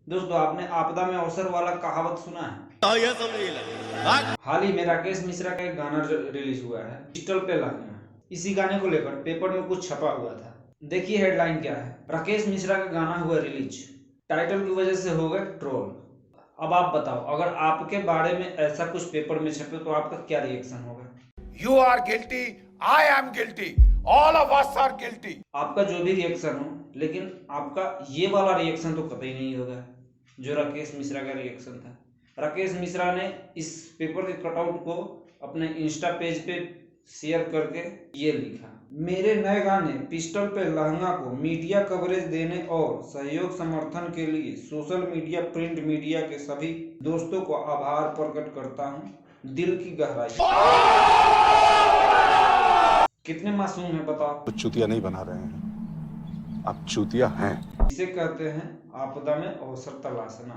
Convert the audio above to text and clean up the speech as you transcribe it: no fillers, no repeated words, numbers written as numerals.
दोस्तों, आपने आपदा में अवसर वाला कहावत सुना है? हाल ही में राकेश मिश्रा का एक गाना रिलीज हुआ है, पिस्टल पे लहंगा। इसी गाने को लेकर पेपर में कुछ छपा हुआ था। देखिए हेडलाइन क्या है। राकेश मिश्रा का गाना हुआ रिलीज, टाइटल की वजह से हो गए ट्रोल। अब आप बताओ, अगर आपके बारे में ऐसा कुछ पेपर में छपे तो आपका क्या रिएक्शन होगा? You are guilty. I am guilty. All of us are guilty. आपका जो भी रिएक्शन हो, लेकिन आपका ये वाला रिएक्शन तो कतई नहीं होगा जो राकेश मिश्रा का रिएक्शन था। राकेश मिश्रा ने इस पेपर के कटआउट को अपने इंस्टा पेज पे शेयर करके ये लिखा, मेरे नए गाने पिस्टल पे लहंगा को मीडिया कवरेज देने और सहयोग समर्थन के लिए सोशल मीडिया, प्रिंट मीडिया के सभी दोस्तों को आभार प्रकट करता हूँ, दिल की गहराई। कितने मासूम है बताओ? तो चूतिया नहीं बना रहे हैं, आप चूतिया हैं। इसे कहते हैं आपदा में अवसर तलाशना।